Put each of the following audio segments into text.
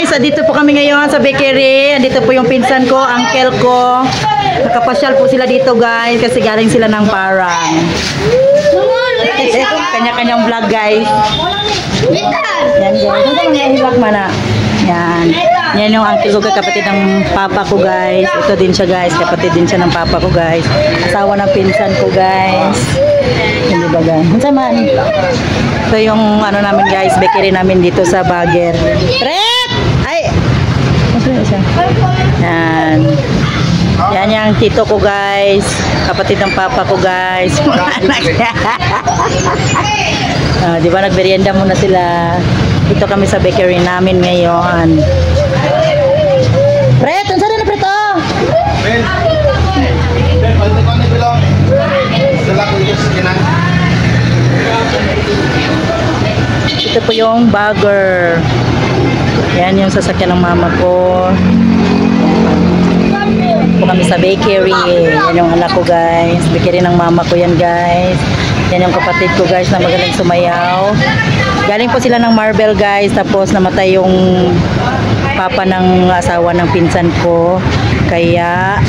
guys, dito po kami ngayon sa bakery. Andito po yung pinsan ko, uncle ko. Nakapasyal po sila dito guys kasi galing sila ng Parang. Kanya-kanyang vlog guys. Yan guys. Ito mga vlog mana. Yan. Yan yung uncle ko, kapatid ng papa ko guys. Ito din siya guys, kapatid din siya ng papa ko guys. Asawa ng pinsan ko guys. Hindi ba guys? Ano man? Ito yung ano namin guys, bakery namin dito sa Baguer. Red! Ay! Yan. Yan yung tito ko guys. Kapatid ng papa ko guys. Di ba nagmerienda muna sila. Dito kami sa bakery namin ngayon. Red! Ang sana na preto! Ito po yung Baguer. Yan yung sasakyan ng mama ko. Po kami sa bakery. Yan yung anak ko guys. Bakery ng mama ko yan guys. Yan yung kapatid ko guys na magaling sumayaw. Galing po sila ng Marble guys. Tapos namatay yung papa ng asawa ng pinsan ko. Kaya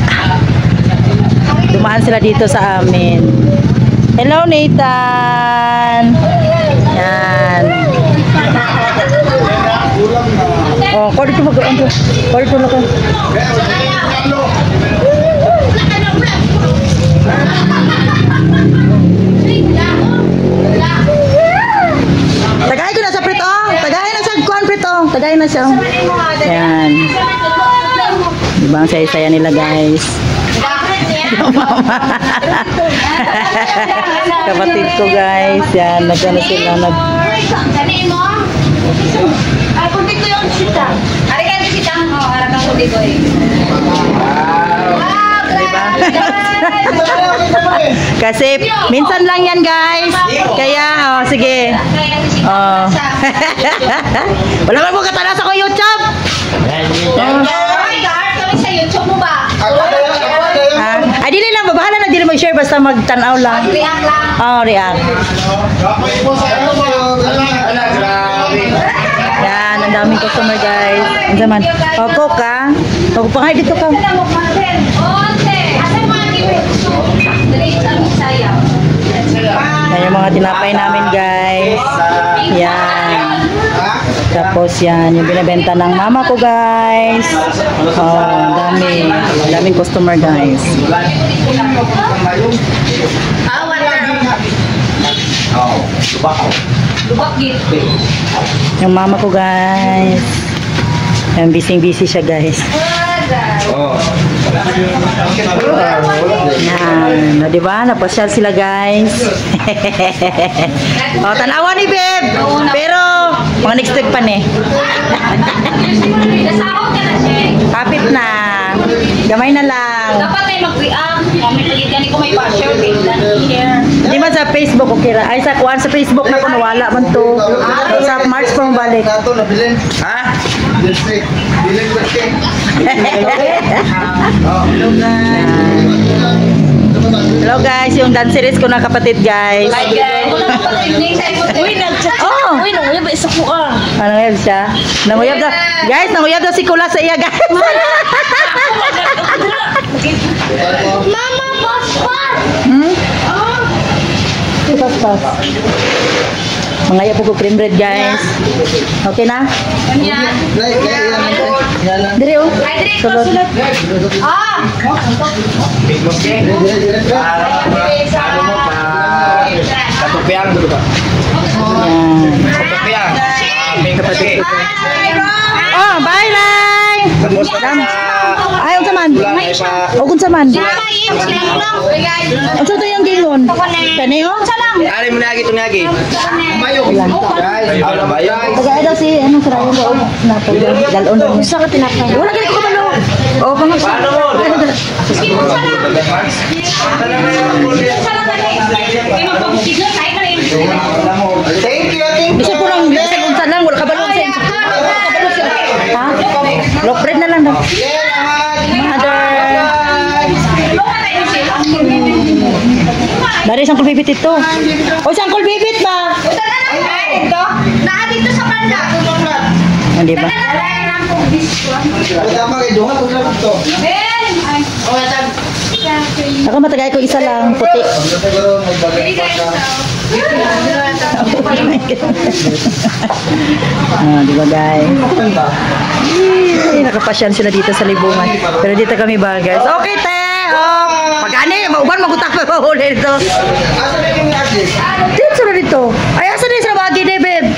dumaan sila dito sa amin. Hello Nathan. Yan. Oh, kau dito mag-ano? Kau dito lang. Tagay ko na sa prito. Tagay na sa kuan prito. Tagay na siya. Yan. Diba ang saya-saya nila guys. Kapatid ko guys. Yan. Nagano sila. Ay, kunti ko yung sita. Ari ka yung sita? Oo, harap ang kunti ko eh. Wow, diba? Kasi minsan lang yan guys. Kaya, oh, sige. Oh. Wala man po katala sa ko YouTube. Ay, Gar, kami sa YouTube mo ba? Ay, dili lang. Bahala na dili mag-share basta mag-tanaw lang. React lang. Oh, react. Yan, ang daming customer guys. Ang zaman. O, Coke ka. O, pangay dito ka. Yan yung mga tinapay namin guys. Yan. Tapos yan, yung binibenta ng mama ko guys. Oh, dami. Daming customer guys. Yung mama ko guys. Yan, busy siya guys. Yan, di ba? Napasyal sila guys. O, tanawa ni Beb. Pero, mga next week pa ni. Kapit na. Gamay na lang. Dapat may mag-react. May pagigyan ko may pa-share. Di man sa Facebook, okay ra. Ay, sa kuwan sa Facebook na kung wala man to. Sa March pa balik. Ha? Hello guys, yung dance series ko na kapatid guys. Hi guys. Uy, nag-chat. Oh. Uy, nanguyab isa ko ah. Nanguyab siya? Nanguyab daw. Guys, nanguyab daw si Kula sa iya guys. Mama, paspas. Paspas. Mangaya po ko cream bread guys. Okay na? Yan. Diri oh. Sulod. Ah. Katupiyang dulu Pak. Yan. Katupiyang. Kapatid ko. Oh, bye Lai. Ay, unsa man? O unsa man? Unsa to yung gingon? Kani oh? Ari mo lagi tunagi. Mayo. Guys, ano ba yan? Tagay daw si ano sa rayo ko. Nato dalon daw. Usa ka tinapay. Wala gani ko kabalo. Oh, pangas. Paano mo? Thank you. Bisa kurang bisa unsa lang wala kabalo sa. Ha? Lock bread na lang daw. Mother. Dari isang kulbibit ito. O isang kulbibit ba? Ito. Naa dito sa banda. Hindi ba? Tama kay Dunga, kung naman to. Ben! Ay. Ako matagay ko isa lang, puti. Di ba guys? Ay, nakapasyan sila dito sa libungan. Pero dito kami ba guys? Okay te! Oh, pagani, mauban magutak pa huli dito. Asa na yung artist? Dito na dito. Ay, asa na yung sarabagi de, babe?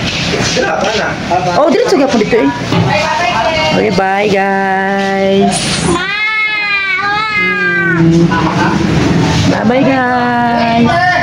Oh, dito po dito eh. Okay, bye guys. Bye-bye guys.